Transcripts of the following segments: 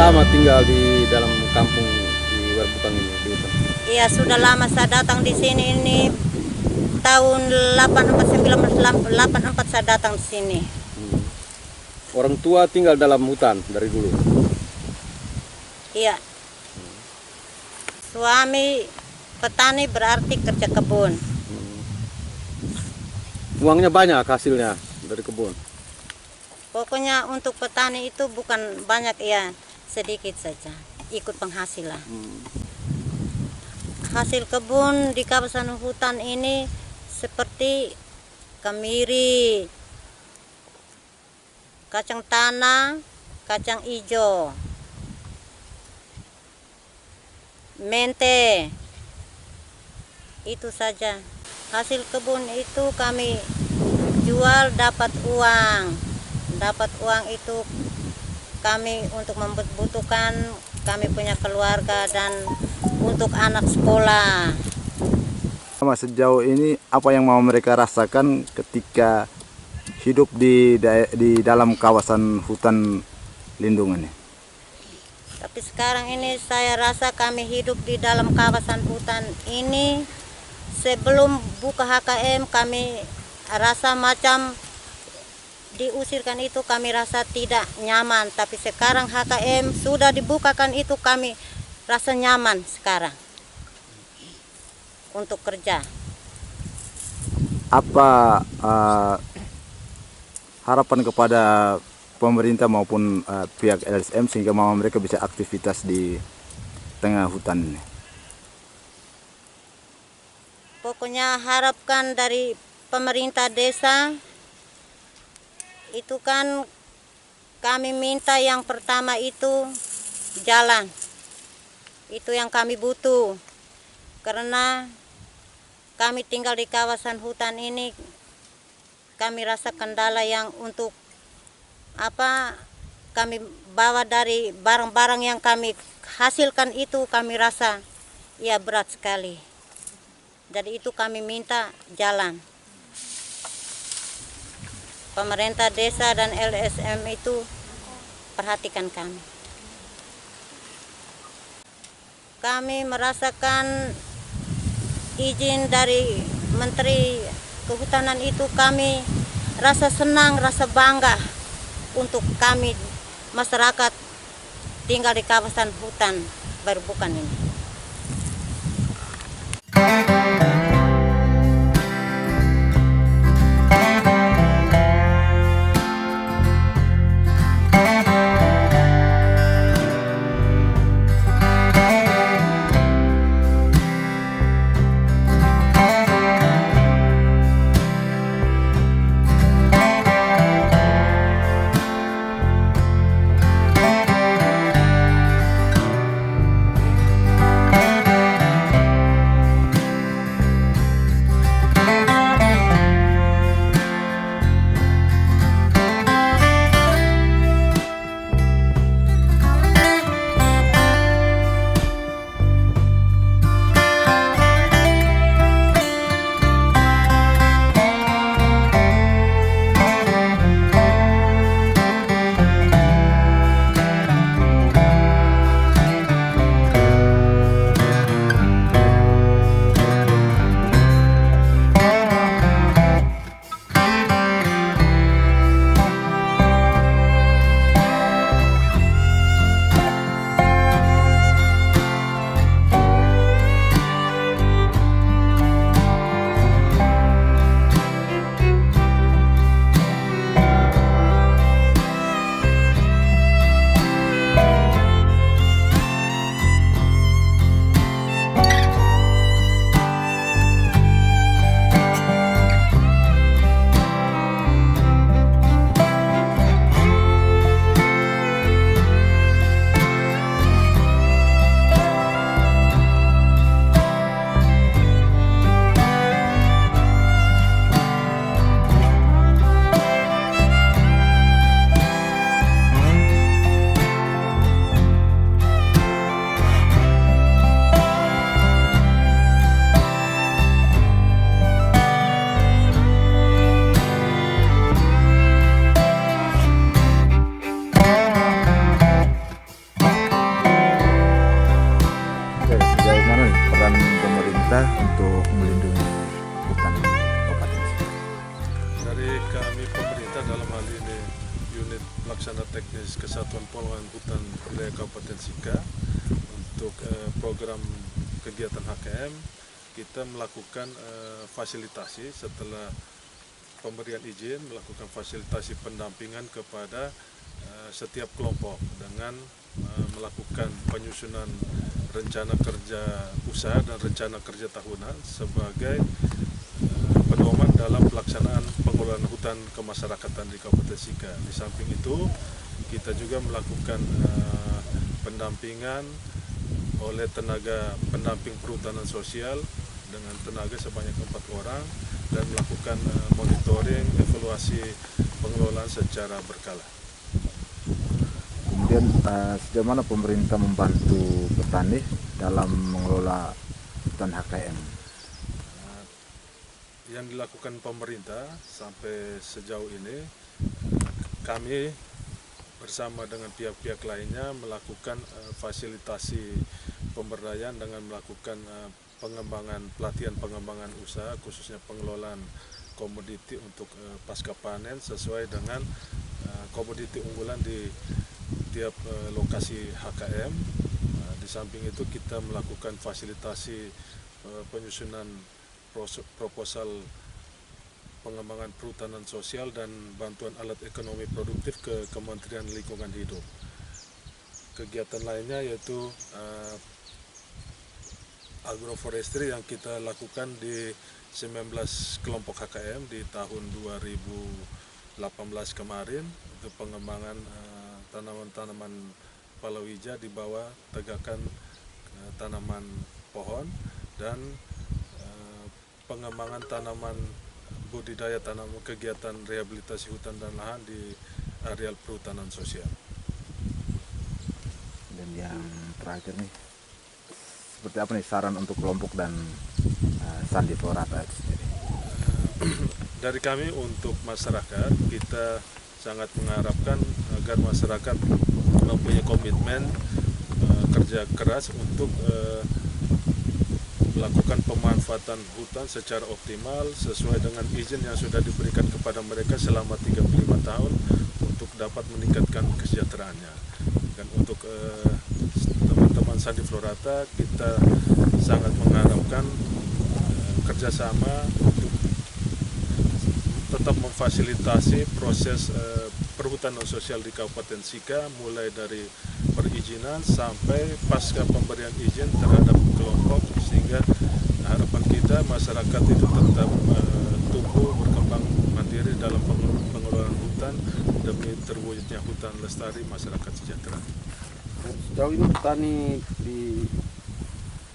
lama tinggal di dalam kampung di Werbukang ini, di hutan? Iya, sudah lama saya datang di sini ini tahun 1984 saya datang di sini. Orang tua tinggal dalam hutan dari dulu? Iya. Suami petani berarti kerja kebun. Uangnya banyak hasilnya dari kebun? Pokoknya untuk petani itu bukan banyak ya, sedikit saja, ikut penghasilan. Hasil kebun di kawasan hutan ini seperti kemiri, kacang tanah, kacang hijau, mente, itu saja. Hasil kebun itu kami jual dapat uang. Dapat uang itu kami untuk membutuhkan kami punya keluarga dan untuk anak sekolah. Sejauh ini apa yang mau mereka rasakan ketika hidup di dalam kawasan hutan lindung ini? Tapi sekarang ini saya rasa kami hidup di dalam kawasan hutan ini, sebelum buka HKM kami rasa macam diusirkan itu kami rasa tidak nyaman, tapi sekarang HKM sudah dibukakan itu kami rasa nyaman sekarang untuk kerja. Apa harapan kepada pemerintah maupun pihak LSM sehingga mereka bisa aktivitas di tengah hutan ini? Pokoknya harapkan dari pemerintah desa itu kan kami minta yang pertama itu jalan. Itu yang kami butuh. Karena kami tinggal di kawasan hutan ini, kami rasa kendala yang untuk apa kami bawa dari barang-barang yang kami hasilkan itu kami rasa ya berat sekali. Jadi itu kami minta jalan. Pemerintah desa dan LSM itu perhatikan kami. Kami merasakan izin dari Menteri Kehutanan itu kami rasa senang, rasa bangga untuk kami masyarakat tinggal di kawasan hutan Werbukang ini. Pelaksana Teknis Kesatuan Pengelolaan Hutan Wilayah Kabupaten Sika. Untuk program kegiatan HKM, kita melakukan fasilitasi setelah pemberian izin, melakukan fasilitasi pendampingan kepada setiap kelompok dengan melakukan penyusunan rencana kerja usaha dan rencana kerja tahunan sebagai pedoman dalam pelaksanaan pengelolaan hutan kemasyarakatan di Kabupaten Sika. Di samping itu, kita juga melakukan pendampingan oleh tenaga pendamping perhutanan sosial dengan tenaga sebanyak 4 orang dan melakukan monitoring, evaluasi pengelolaan secara berkala. Kemudian sejauh mana pemerintah membantu petani dalam mengelola hutan HKM? Yang dilakukan pemerintah sampai sejauh ini, kami bersama dengan pihak-pihak lainnya melakukan fasilitasi pemberdayaan dengan melakukan pelatihan pengembangan usaha, khususnya pengelolaan komoditi untuk pasca panen sesuai dengan komoditi unggulan di tiap lokasi HKM. Di samping itu kita melakukan fasilitasi penyusunan proposal pengembangan perhutanan sosial dan bantuan alat ekonomi produktif ke Kementerian Lingkungan Hidup. Kegiatan lainnya yaitu agroforestry yang kita lakukan di 19 kelompok HKM di tahun 2018 kemarin untuk pengembangan tanaman-tanaman palawija di bawah tegakan tanaman pohon dan pengembangan tanaman budidaya tanaman kegiatan rehabilitasi hutan dan lahan di areal perhutanan sosial. Dan yang terakhir nih, seperti apa nih saran untuk kelompok dan Sandi Florata itu sendiri? Dari kami untuk masyarakat, kita sangat mengharapkan agar masyarakat mempunyai komitmen kerja keras untuk melakukan pemanfaatan hutan secara optimal sesuai dengan izin yang sudah diberikan kepada mereka selama 35 tahun untuk dapat meningkatkan kesejahteraannya. Dan untuk teman-teman Sandi Florata, kita sangat mengharapkan kerjasama untuk tetap memfasilitasi proses perhutanan sosial di Kabupaten Sika mulai dari perizinan sampai pasca pemberian izin terhadap kelompok, sehingga harapan kita masyarakat itu tetap tumbuh berkembang mandiri dalam pengelolaan hutan demi terwujudnya hutan lestari masyarakat sejahtera. Sejauh ini petani di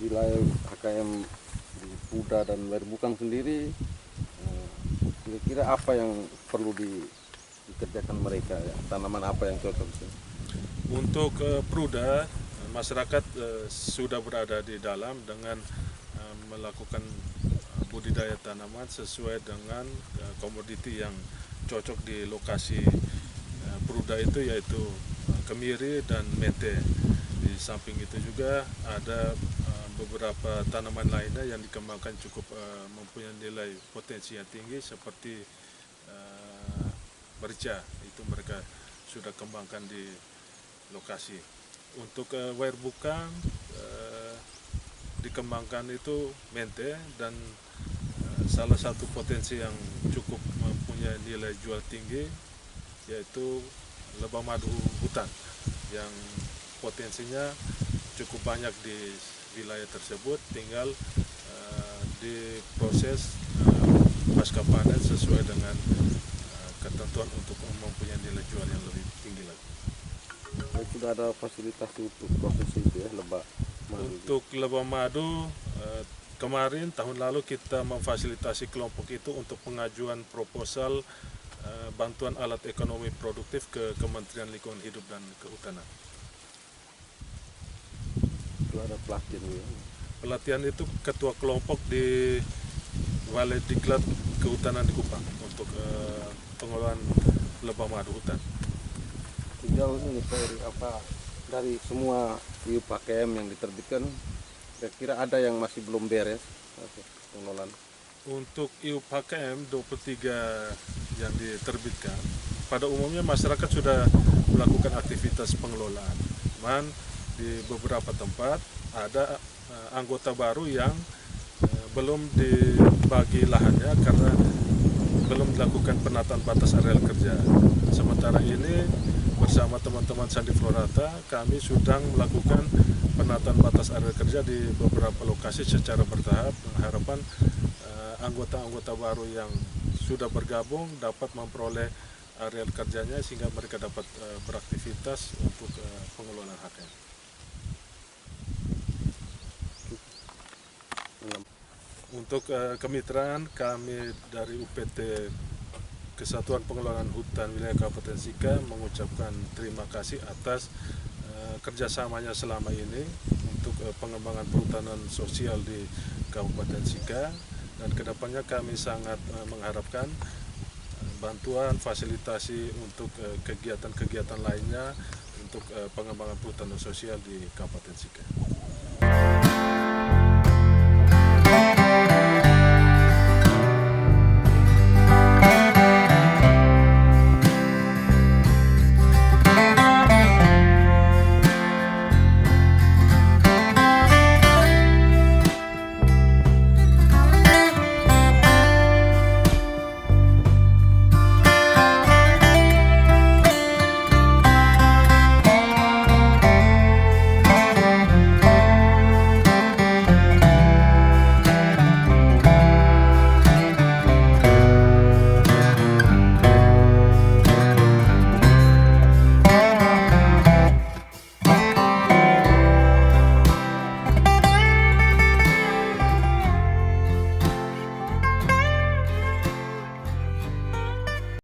wilayah HKM di Puda dan Werbukang sendiri, kira-kira apa yang perlu dikerjakan mereka, ya? Tanaman apa yang cocok? Untuk Pruda, masyarakat sudah berada di dalam dengan melakukan budidaya tanaman sesuai dengan komoditi yang cocok di lokasi Pruda itu, yaitu kemiri dan mente. Di samping itu juga ada beberapa tanaman lainnya yang dikembangkan cukup mempunyai nilai potensi yang tinggi seperti merica, itu mereka sudah kembangkan di lokasi. Untuk Werbukang dikembangkan itu mente dan salah satu potensi yang cukup mempunyai nilai jual tinggi yaitu lebah madu hutan yang potensinya cukup banyak di wilayah tersebut, tinggal diproses pasca panen sesuai dengan ketentuan untuk mempunyai nilai jual yang lebih tinggi lagi. Sudah ada fasilitasi untuk proses itu, ya, lebah madu. Untuk lebah madu, kemarin tahun lalu kita memfasilitasi kelompok itu untuk pengajuan proposal bantuan alat ekonomi produktif ke Kementerian Lingkungan Hidup dan Kehutanan. Itu ada pelatihan, ya. Pelatihan itu ketua kelompok di Balai Diklat Kehutanan di Kupang untuk pengelolaan lebah madu hutan. Sejauh ini dari semua IUP HKM yang diterbitkan, kira-kira ada yang masih belum beres pengelolaan? Untuk IUP HKM 23 yang diterbitkan, pada umumnya masyarakat sudah melakukan aktivitas pengelolaan. Cuman di beberapa tempat ada anggota baru yang belum dibagi lahannya karena belum dilakukan penataan batas areal kerja. Sementara ini bersama teman-teman Sandi Florata kami sedang melakukan penataan batas area kerja di beberapa lokasi secara bertahap. Harapan anggota-anggota baru yang sudah bergabung dapat memperoleh areal kerjanya sehingga mereka dapat beraktivitas untuk pengelolaan HKM. Untuk kemitraan kami dari UPT Kesatuan Pengelolaan Hutan Wilayah Kabupaten Sika mengucapkan terima kasih atas kerjasamanya selama ini untuk pengembangan perhutanan sosial di Kabupaten Sika, dan kedepannya kami sangat mengharapkan bantuan fasilitasi untuk kegiatan-kegiatan lainnya untuk pengembangan perhutanan sosial di Kabupaten Sika.